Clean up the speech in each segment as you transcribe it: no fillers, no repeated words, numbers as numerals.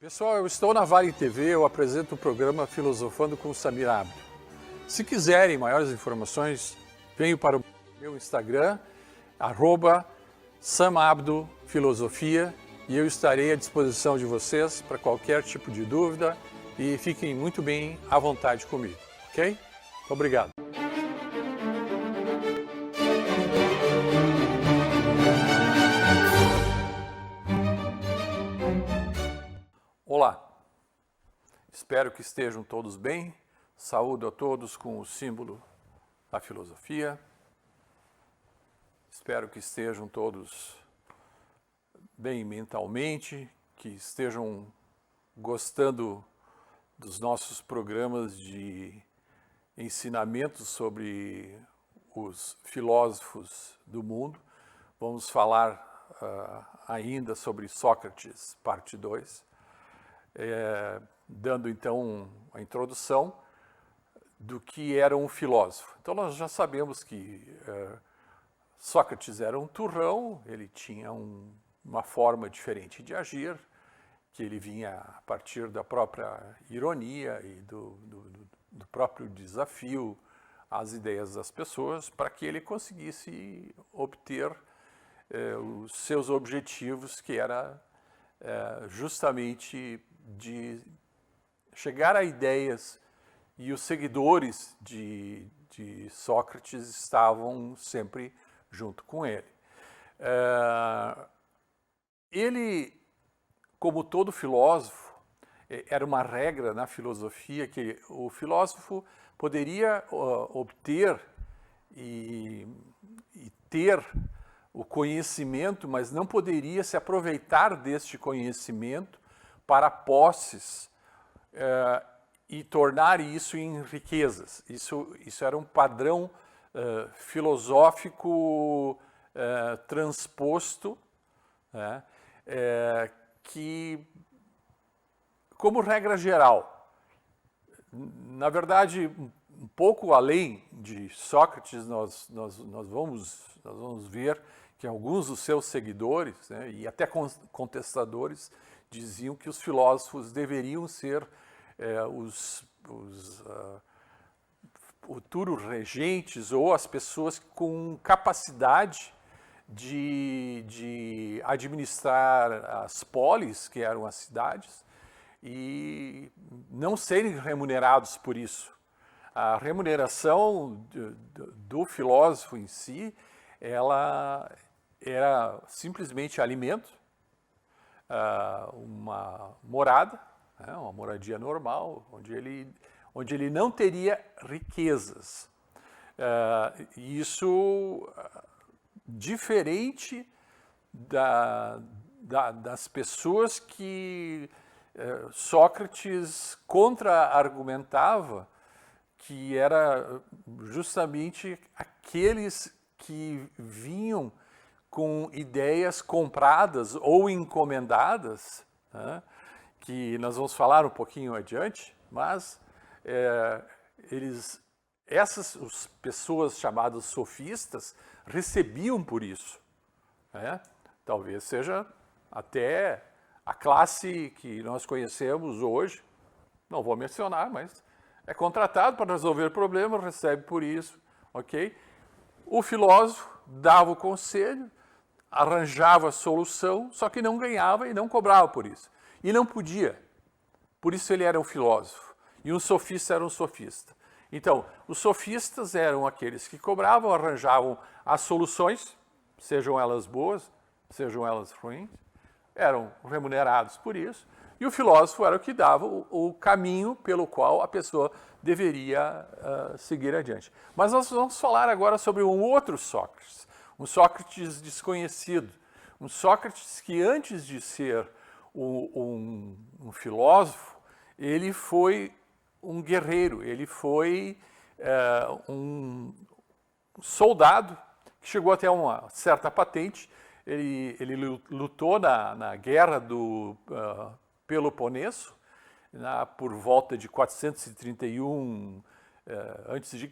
Pessoal, eu estou na Vale TV, eu apresento o programa Filosofando com Samir Abdo. Se quiserem maiores informações, venham para o meu Instagram, @samabdofilosofia, e eu estarei à disposição de vocês para qualquer tipo de dúvida e fiquem muito bem à vontade comigo, ok? Obrigado. Olá, espero que estejam todos bem. Saúdo a todos com o símbolo da filosofia. Espero que estejam todos bem mentalmente, que estejam gostando dos nossos programas de ensinamentos sobre os filósofos do mundo. Vamos falar ainda sobre Sócrates, parte 2. Dando então a introdução do que era um filósofo. Então nós já sabemos que Sócrates era um turrão, ele tinha uma forma diferente de agir, que ele vinha a partir da própria ironia e do próprio desafio às ideias das pessoas, para que ele conseguisse obter os seus objetivos, que era justamente de chegar a ideias, e os seguidores de Sócrates estavam sempre junto com ele. Ele, como todo filósofo, era uma regra na filosofia que o filósofo poderia obter e ter o conhecimento, mas não poderia se aproveitar deste conhecimento para posses e tornar isso em riquezas. Isso era um padrão filosófico transposto, né, que, como regra geral, na verdade, um pouco além de Sócrates, nós vamos ver que alguns dos seus seguidores, né, e até contestadores, diziam que os filósofos deveriam ser os futuros regentes ou as pessoas com capacidade de administrar as polis, que eram as cidades, e não serem remunerados por isso. A remuneração do filósofo em si, ela era simplesmente alimento, uma morada, uma moradia normal, onde ele não teria riquezas. Isso diferente das pessoas que Sócrates contra-argumentava, que era justamente aqueles que vinham com ideias compradas ou encomendadas, né, que nós vamos falar um pouquinho adiante, mas essas pessoas chamadas sofistas recebiam por isso, né? Talvez seja até a classe que nós conhecemos hoje, não vou mencionar, mas é contratado para resolver problemas, recebe por isso, ok? O filósofo dava o conselho, arranjava a solução, só que não ganhava e não cobrava por isso. E não podia. Por isso ele era um filósofo. E um sofista era um sofista. Então, os sofistas eram aqueles que cobravam, arranjavam as soluções, sejam elas boas, sejam elas ruins, eram remunerados por isso. E o filósofo era o que dava o caminho pelo qual a pessoa deveria seguir adiante. Mas nós vamos falar agora sobre um outro Sócrates. Um Sócrates desconhecido, um Sócrates que antes de ser um filósofo, ele foi um guerreiro, ele foi um soldado que chegou até uma certa patente. Ele lutou na guerra do Peloponeso, por volta de 431 a.C.,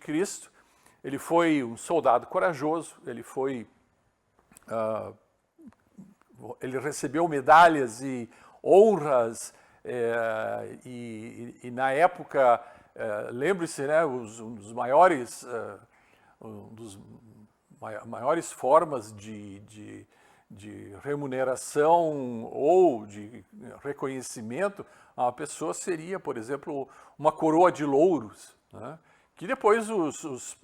Ele foi um soldado corajoso, ele recebeu medalhas e honras E na época, lembre-se, né, um dos maiores formas de remuneração ou de reconhecimento a uma pessoa seria, por exemplo, uma coroa de louros, né, que depois os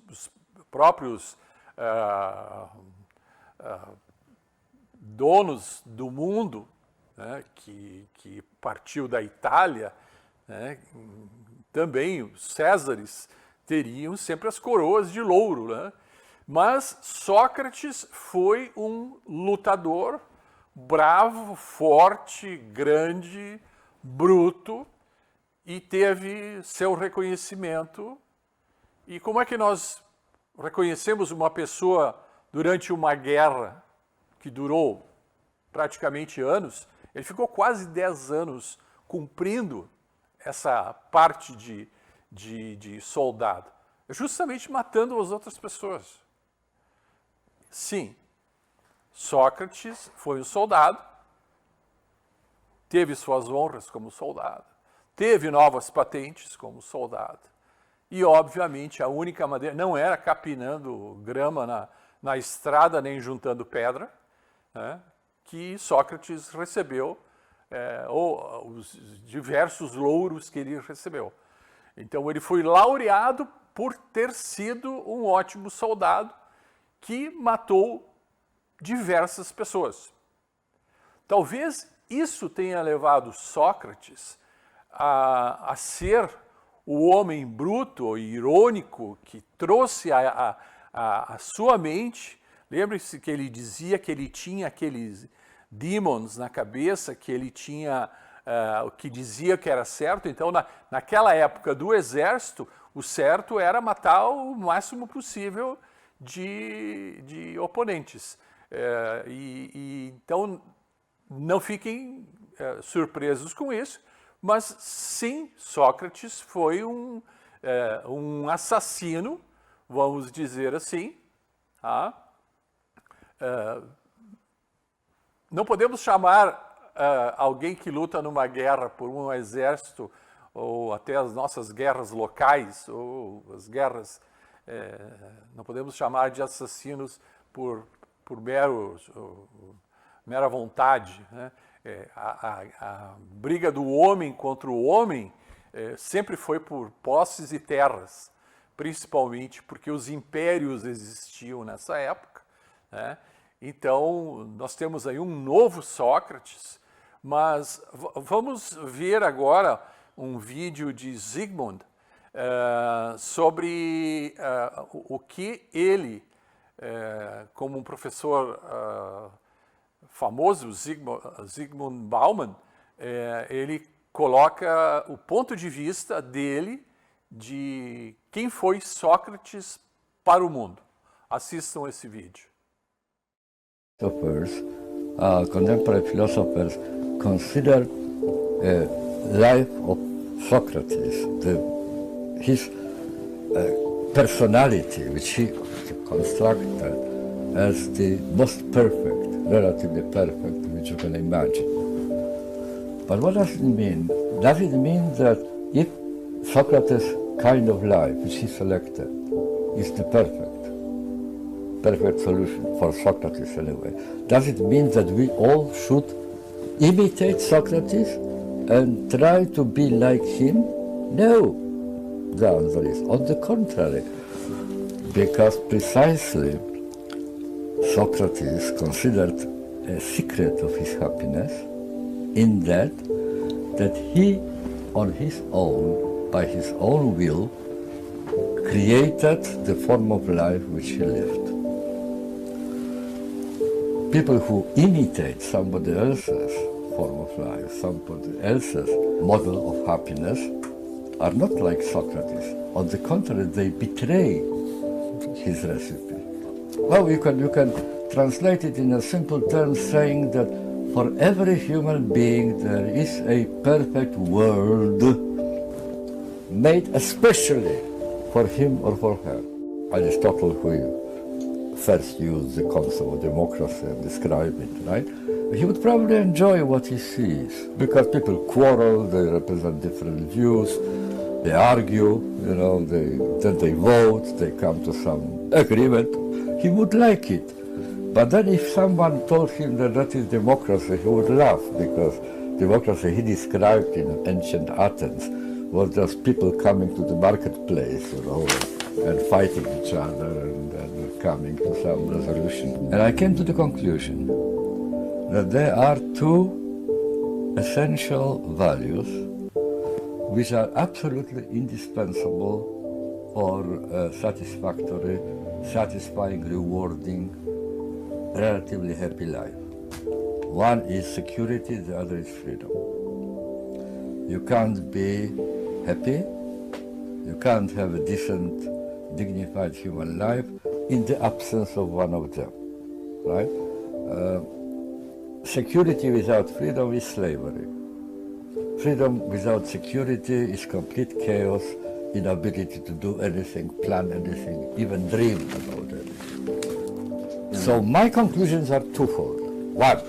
próprios donos do mundo, né, que partiu da Itália, né, também os Césares teriam sempre as coroas de louro, né? Mas Sócrates foi um lutador bravo, forte, grande, bruto, e teve seu reconhecimento. E como é que nós reconhecemos uma pessoa durante uma guerra que durou praticamente anos? Ele ficou quase 10 anos cumprindo essa parte de soldado, justamente matando as outras pessoas. Sim, Sócrates foi um soldado, teve suas honras como soldado, teve novas patentes como soldado, e obviamente a única maneira, não era capinando grama na estrada nem juntando pedra, né, que Sócrates recebeu, ou os diversos louros que ele recebeu. Então ele foi laureado por ter sido um ótimo soldado que matou diversas pessoas. Talvez isso tenha levado Sócrates a ser o homem bruto e irônico que trouxe a sua mente. Lembre-se que ele dizia que ele tinha aqueles demons na cabeça, que ele tinha o que dizia que era certo. Então, naquela época do exército, o certo era matar o máximo possível de oponentes. Então, não fiquem surpresos com isso, mas sim, Sócrates foi um assassino, vamos dizer assim. Não podemos chamar alguém que luta numa guerra por um exército, ou até as nossas guerras locais, ou as guerras, não podemos chamar de assassinos por mera vontade, né? A briga do homem contra o homem sempre foi por posses e terras, principalmente porque os impérios existiam nessa época, né? Então, nós temos aí um novo Sócrates, mas vamos ver agora um vídeo de Zygmunt sobre o que ele, como um professor famoso, Zygmunt Bauman, ele coloca o ponto de vista dele de quem foi Sócrates para o mundo. Assistam esse vídeo. Contemporary philosophers consider life of Socrates, his personality, which he constructed, as the most perfect, relatively perfect, which you can imagine. But what does it mean? Does it mean that if Socrates' kind of life, which he selected, is the perfect solution for Socrates anyway, does it mean that we all should imitate Socrates and try to be like him? No. The answer is on the contrary, because precisely Socrates considered a secret of his happiness in that he, on his own, by his own will, created the form of life which he lived. People who imitate somebody else's form of life, somebody else's model of happiness, are not like Socrates. On the contrary, they betray his recipe. Well, you can translate it in a simple term, saying that for every human being there is a perfect world made especially for him or for her. Aristotle, who first used the concept of democracy and described it, right? he would probably enjoy what he sees, because people quarrel, they represent different views, they argue, then they vote, they come to some agreement. He would like it. But then if someone told him that that is democracy, he would laugh, because democracy he described in ancient Athens was just people coming to the marketplace, and fighting each other and coming to some resolution. And I came to the conclusion that there are two essential values which are absolutely indispensable for a satisfactory, satisfying, rewarding, relatively happy life. One is security, the other is freedom. You can't be happy, you can't have a decent, dignified human life in the absence of one of them, right? Security without freedom is slavery. Freedom without security is complete chaos, inability to do anything, plan anything, even dream about anything. So my conclusions are twofold. One,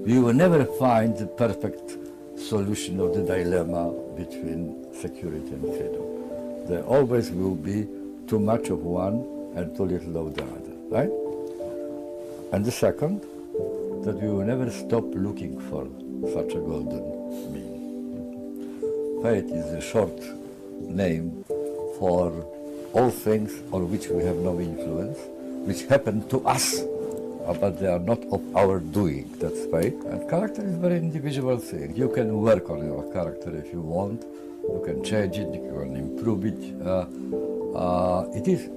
you will never find the perfect solution of the dilemma between security and freedom. There always will be too much of one and too little of the other, right? And the second, that we will never stop looking for such a golden mean. Fate is a short name for all things on which we have no influence, which happen to us, but they are not of our doing. That's fate. And character is a very individual thing. You can work on your character if you want. You can change it, you can improve it. It is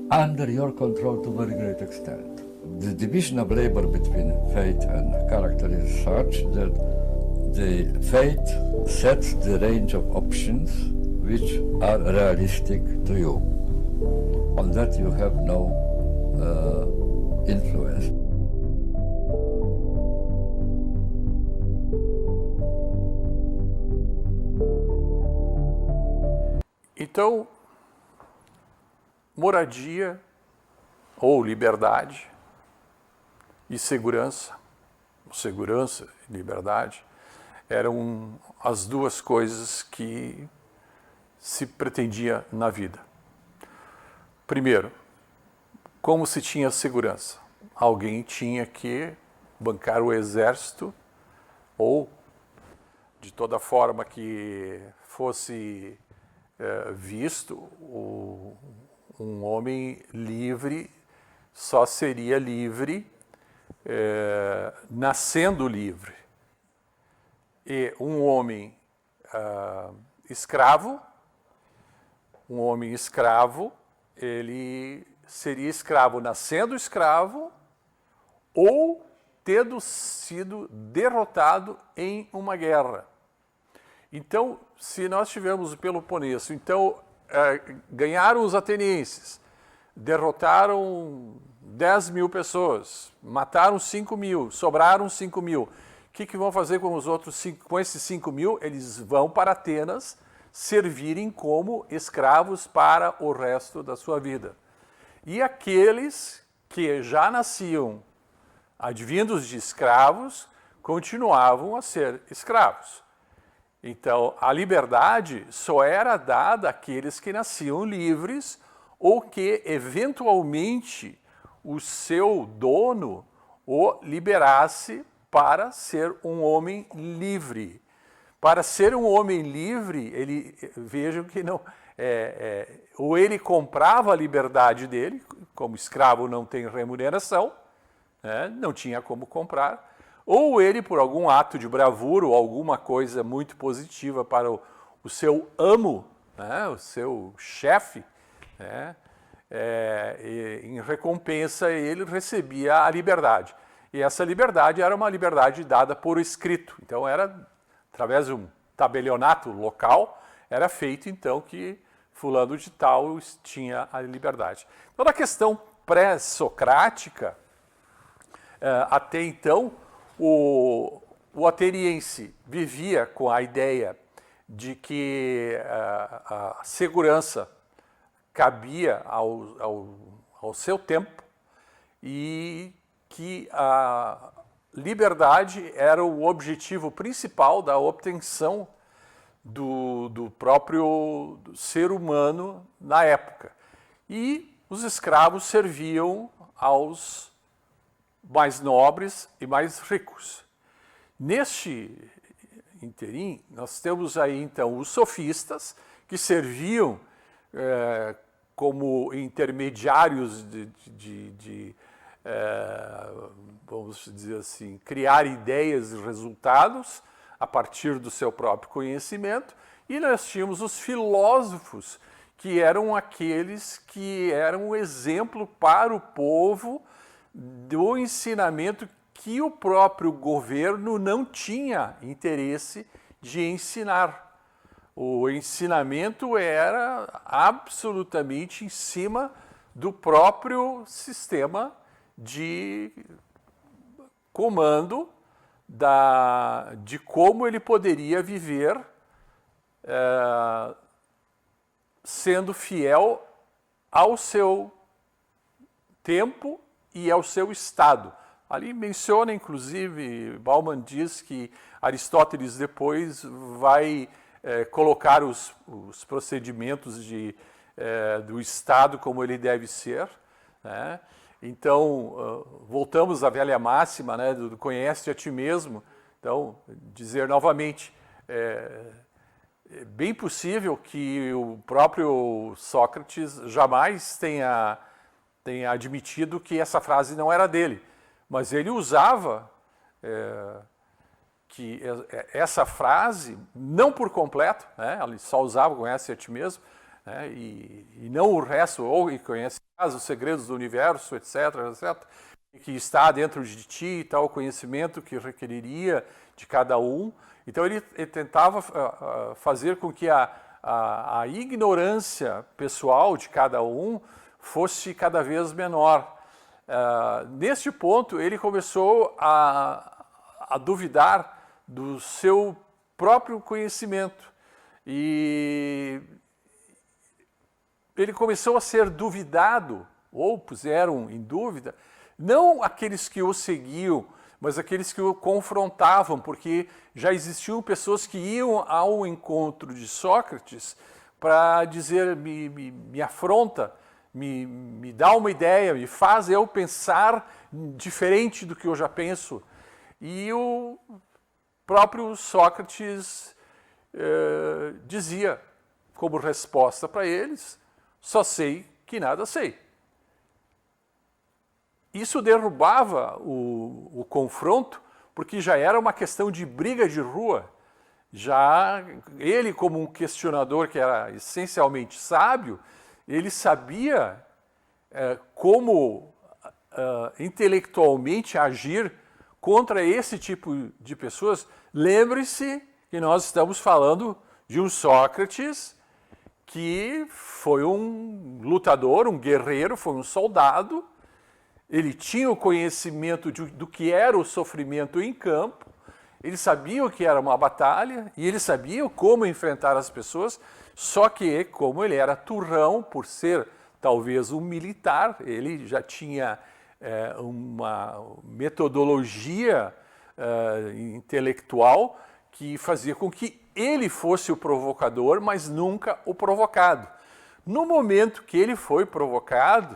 under your control to a very great extent. The division of labor between fate and character is such that the fate sets the range of options which are realistic to you. On that you have no influence. Então, moradia ou liberdade e segurança e liberdade eram as duas coisas que se pretendia na vida. Primeiro, como se tinha segurança? Alguém tinha que bancar o exército ou, de toda forma que fosse visto, um homem livre só seria livre nascendo livre. E um homem escravo, ele seria escravo nascendo escravo ou tendo sido derrotado em uma guerra. Então, se nós tivermos o Peloponeso, então ganharam os atenienses, derrotaram 10 mil pessoas, mataram 5 mil, sobraram 5 mil. O que vão fazer com os outros com esses 5 mil? Eles vão para Atenas servirem como escravos para o resto da sua vida. E aqueles que já nasciam advindos de escravos continuavam a ser escravos. Então, a liberdade só era dada àqueles que nasciam livres ou que, eventualmente, o seu dono o liberasse para ser um homem livre. Para ser um homem livre, vejam que não, ou ele comprava a liberdade dele, como escravo não tem remuneração, não tinha como comprar, ou ele, por algum ato de bravura ou alguma coisa muito positiva para o seu amo, o seu chefe, em recompensa ele recebia a liberdade. E essa liberdade era uma liberdade dada por escrito. Então era, através de um tabelionato local, era feito então que fulano de tal tinha a liberdade. Então na questão pré-socrática, até então, o ateniense vivia com a ideia de que a segurança cabia ao seu tempo e que a liberdade era o objetivo principal da obtenção do próprio ser humano na época. E os escravos serviam aos mais nobres e mais ricos. Neste interim, nós temos aí então os sofistas, que serviam como intermediários vamos dizer assim, criar ideias e resultados a partir do seu próprio conhecimento, e nós tínhamos os filósofos, que eram aqueles que eram o exemplo para o povo do ensinamento que o próprio governo não tinha interesse de ensinar. O ensinamento era absolutamente em cima do próprio sistema de comando de como ele poderia viver sendo fiel ao seu tempo e ao seu estado. Ali menciona, inclusive, Bauman diz que Aristóteles depois vai colocar os procedimentos do Estado como ele deve ser, né? Então, voltamos à velha máxima, né, do conhece a ti mesmo. Então, dizer novamente, é bem possível que o próprio Sócrates jamais tenha admitido que essa frase não era dele, mas ele usava que essa frase, não por completo, né, ele só usava conhece a ti mesmo, né, e não o resto, ou conhece os segredos do universo, etc., etc., que está dentro de ti e tal, o conhecimento que requeriria de cada um. Então ele tentava fazer com que a ignorância pessoal de cada um fosse cada vez menor. Neste ponto, ele começou a duvidar do seu próprio conhecimento. E ele começou a ser duvidado, ou puseram em dúvida, não aqueles que o seguiam, mas aqueles que o confrontavam, porque já existiam pessoas que iam ao encontro de Sócrates para dizer, me afronta, me dá uma ideia, me faz eu pensar diferente do que eu já penso. E o próprio Sócrates dizia, como resposta para eles, só sei que nada sei. Isso derrubava o confronto, porque já era uma questão de briga de rua. Já ele, como um questionador que era essencialmente sábio, ele sabia como intelectualmente agir contra esse tipo de pessoas. Lembre-se que nós estamos falando de um Sócrates que foi um lutador, um guerreiro, foi um soldado. Ele tinha o conhecimento do que era o sofrimento em campo, ele sabia o que era uma batalha e ele sabia como enfrentar as pessoas, só que, como ele era turrão, por ser talvez um militar, ele já tinha uma metodologia intelectual que fazia com que ele fosse o provocador, mas nunca o provocado. No momento que ele foi provocado,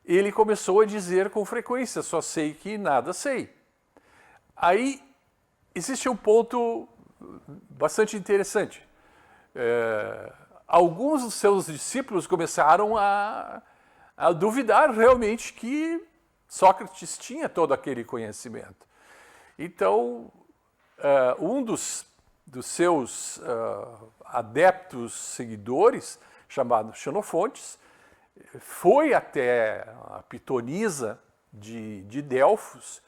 ele começou a dizer com frequência, só sei que nada sei. Aí existe um ponto bastante interessante. Alguns dos seus discípulos começaram a duvidar realmente que Sócrates tinha todo aquele conhecimento. Então, um dos seus adeptos seguidores, chamado Xenofontes, foi até a pitonisa de Delfos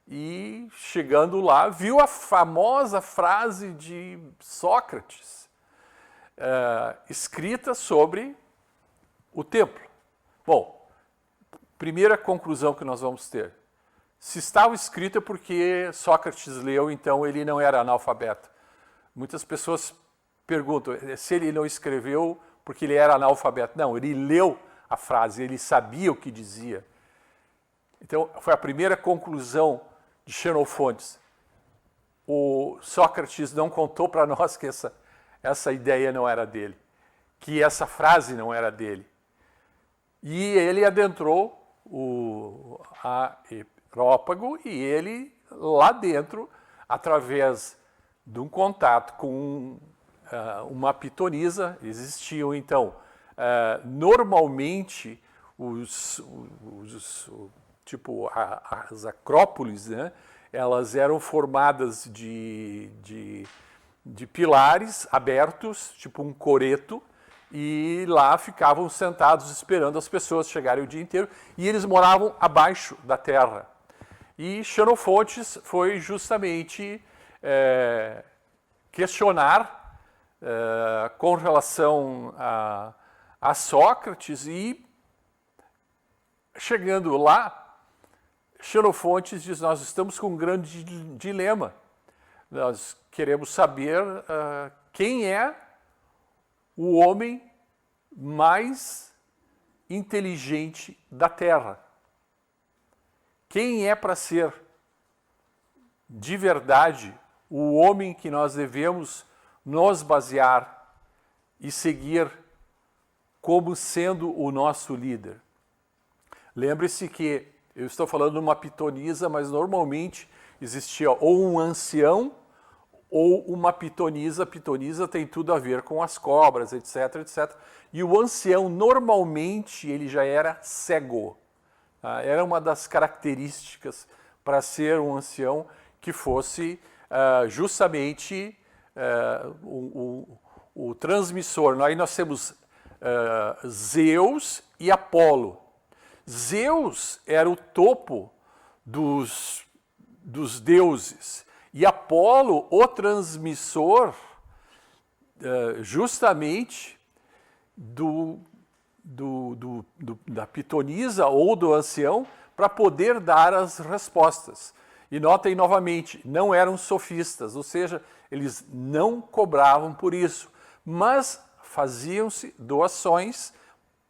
e, chegando lá, viu a famosa frase de Sócrates, escrita sobre o templo. Bom, primeira conclusão que nós vamos ter. Se estava escrito é porque Sócrates leu, então ele não era analfabeto. Muitas pessoas perguntam se ele não escreveu porque ele era analfabeto. Não, ele leu a frase, ele sabia o que dizia. Então, foi a primeira conclusão de Xenofontes. O Sócrates não contou para nós que essa ideia não era dele, que essa frase não era dele. E ele adentrou o Areópago e ele, lá dentro, através de um contato com uma pitonisa, existiam então, normalmente, as acrópolis, né, elas eram formadas de pilares abertos, tipo um coreto, e lá ficavam sentados esperando as pessoas chegarem o dia inteiro, e eles moravam abaixo da terra. E Xenofontes foi justamente questionar com relação a Sócrates, e chegando lá, Xenofontes diz: nós estamos com um grande dilema. Nós queremos saber quem é o homem mais inteligente da Terra. Quem é para ser, de verdade, o homem que nós devemos nos basear e seguir como sendo o nosso líder? Lembre-se que eu estou falando de uma pitonisa, mas normalmente existia ou um ancião ou uma pitonisa. A pitonisa tem tudo a ver com as cobras, etc, etc. E o ancião, normalmente, ele já era cego. Era uma das características para ser um ancião que fosse justamente o transmissor. Aí nós temos Zeus e Apolo. Zeus era o topo dos deuses e Apolo o transmissor justamente da pitonisa ou do ancião para poder dar as respostas. E notem novamente, não eram sofistas, ou seja, eles não cobravam por isso, mas faziam-se doações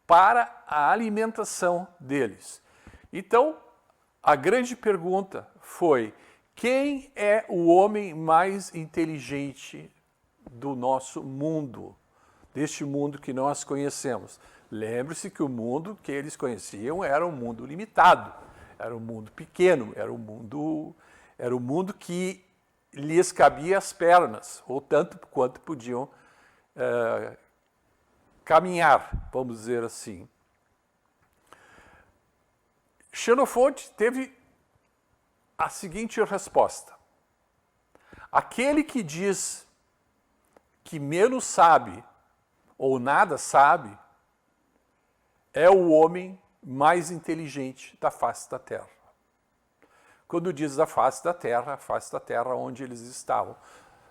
para a alimentação deles. Então, a grande pergunta foi: quem é o homem mais inteligente do nosso mundo, deste mundo que nós conhecemos? Lembre-se que o mundo que eles conheciam era um mundo limitado, era um mundo pequeno, era um mundo que lhes cabia as pernas, ou tanto quanto podiam caminhar, vamos dizer assim. Xenofonte teve a seguinte resposta: aquele que diz que menos sabe ou nada sabe é o homem mais inteligente da face da Terra. Quando diz da face da Terra onde eles estavam.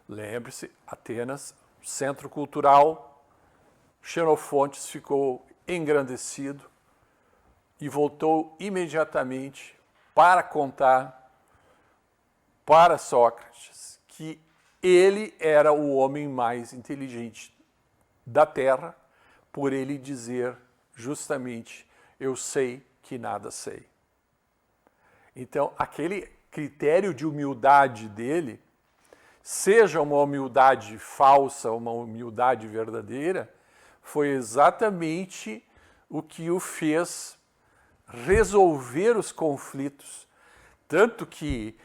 Lembre-se, Atenas, centro cultural. Xenofontes ficou engrandecido e voltou imediatamente para contar para Sócrates que ele era o homem mais inteligente da Terra, por ele dizer justamente: eu sei que nada sei. Então, aquele critério de humildade dele, seja uma humildade falsa ou uma humildade verdadeira, foi exatamente o que o fez resolver os conflitos. Tanto que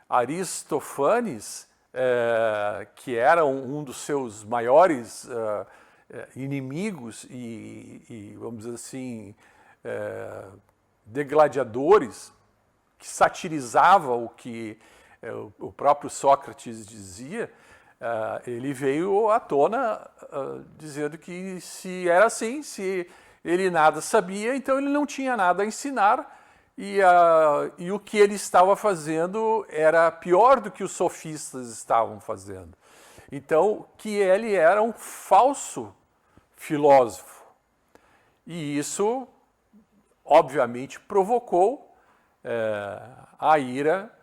Aristófanes, que era um dos seus maiores inimigos e, vamos dizer assim, degladiadores, que satirizava o que o próprio Sócrates dizia, ele veio à tona dizendo que se era assim, se ele nada sabia, então ele não tinha nada a ensinar, e o que ele estava fazendo era pior do que os sofistas estavam fazendo. Então, que ele era um falso filósofo. E isso, obviamente, provocou a ira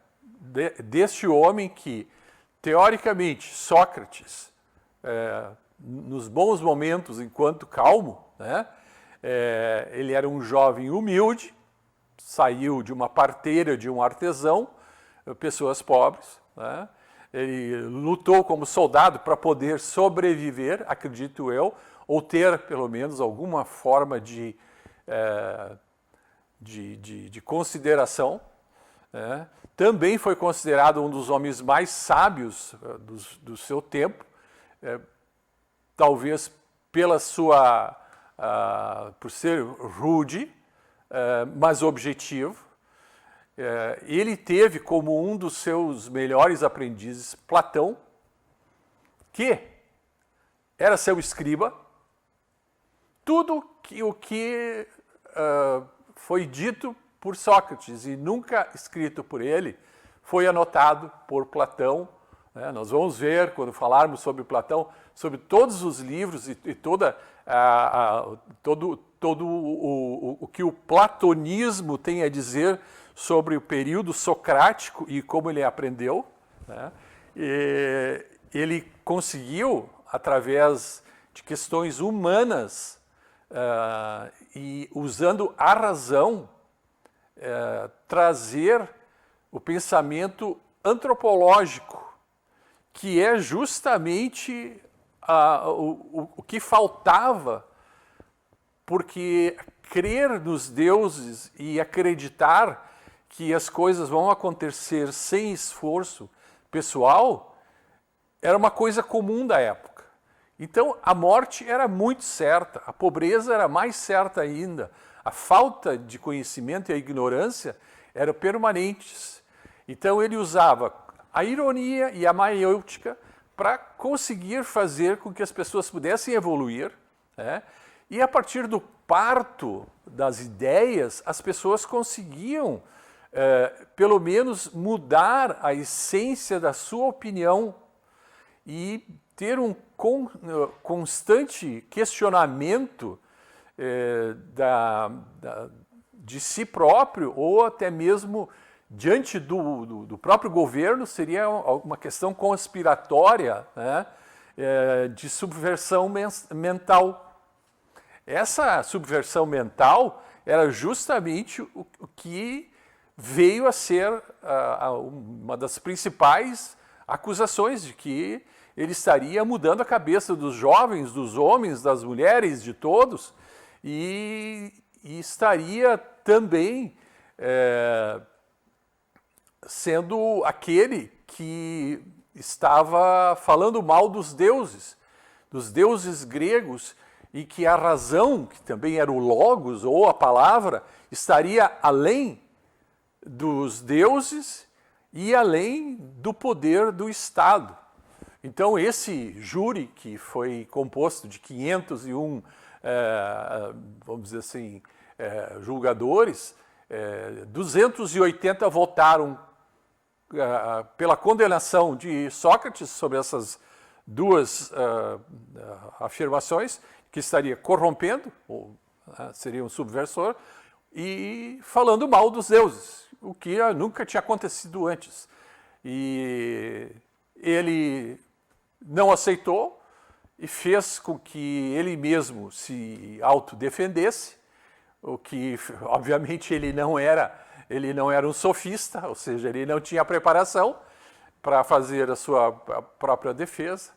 deste homem que, teoricamente, Sócrates, nos bons momentos, enquanto calmo, né, ele era um jovem humilde, saiu de uma parteira de um artesão, pessoas pobres, né? Ele lutou como soldado para poder sobreviver, acredito eu, ou ter pelo menos alguma forma de consideração. Né? Também foi considerado um dos homens mais sábios do seu tempo, talvez pela sua, por ser rude, mas objetivo. Ele teve como um dos seus melhores aprendizes Platão, que era seu escriba. Tudo o que foi dito por Sócrates e nunca escrito por ele foi anotado por Platão. Né? Nós vamos ver, quando falarmos sobre Platão, sobre todos os livros e todo o que o platonismo tem a dizer sobre o período socrático e como ele aprendeu. Né? E ele conseguiu, através de questões humanas e usando a razão, trazer o pensamento antropológico, que é justamente o que faltava, porque crer nos deuses e acreditar que as coisas vão acontecer sem esforço pessoal era uma coisa comum da época. Então, a morte era muito certa, a pobreza era mais certa ainda, a falta de conhecimento e a ignorância eram permanentes. Então, ele usava a ironia e a maiêutica para conseguir fazer com que as pessoas pudessem evoluir, né? E a partir do parto das ideias, as pessoas conseguiam, pelo menos, mudar a essência da sua opinião e ter um constante questionamento de si próprio, ou até mesmo diante do próprio governo. Seria uma questão conspiratória, né? De subversão mental. Essa subversão mental era justamente o que veio a ser uma das principais acusações de que ele estaria mudando a cabeça dos jovens, dos homens, das mulheres, de todos, e estaria também sendo aquele que estava falando mal dos deuses gregos, e que a razão, que também era o logos, ou a palavra, estaria além dos deuses e além do poder do Estado. Então, esse júri, que foi composto de 501, vamos dizer assim, julgadores, 280 votaram pela condenação de Sócrates sobre essas duas afirmações, que estaria corrompendo, ou seria um subversor, e falando mal dos deuses, o que nunca tinha acontecido antes. E ele não aceitou e fez com que ele mesmo se autodefendesse, o que, obviamente, ele não era um sofista, ou seja, ele não tinha preparação para fazer a sua própria defesa.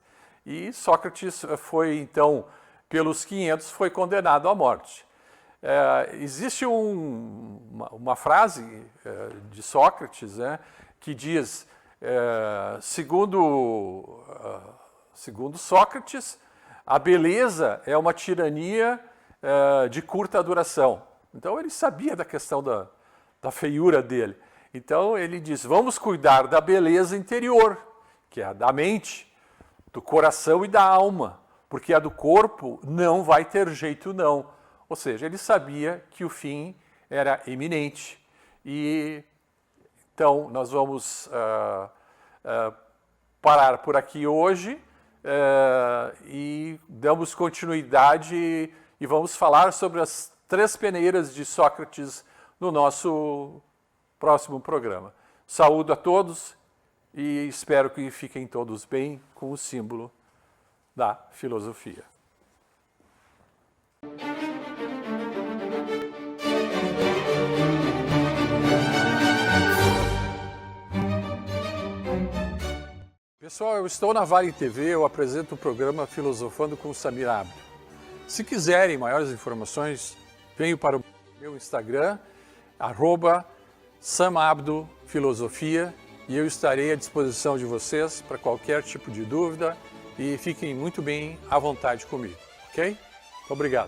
E Sócrates foi, então, pelos 500, foi condenado à morte. Existe uma frase de Sócrates, né, que diz, segundo Sócrates, a beleza é uma tirania de curta duração. Então, ele sabia da questão da feiura dele. Então, ele diz, vamos cuidar da beleza interior, que é a da mente, do coração e da alma, porque a do corpo não vai ter jeito não. Ou seja, ele sabia que o fim era iminente. E então nós vamos parar por aqui hoje e damos continuidade e vamos falar sobre as 3 peneiras de Sócrates no nosso próximo programa. Saúdo a todos e espero que fiquem todos bem com o símbolo da filosofia. Pessoal, eu estou na Vale TV, eu apresento o programa Filosofando com Samir Abdo. Se quiserem maiores informações, venham para o meu Instagram, @samabdofilosofia, e eu estarei à disposição de vocês para qualquer tipo de dúvida e fiquem muito bem à vontade comigo, ok? Obrigado.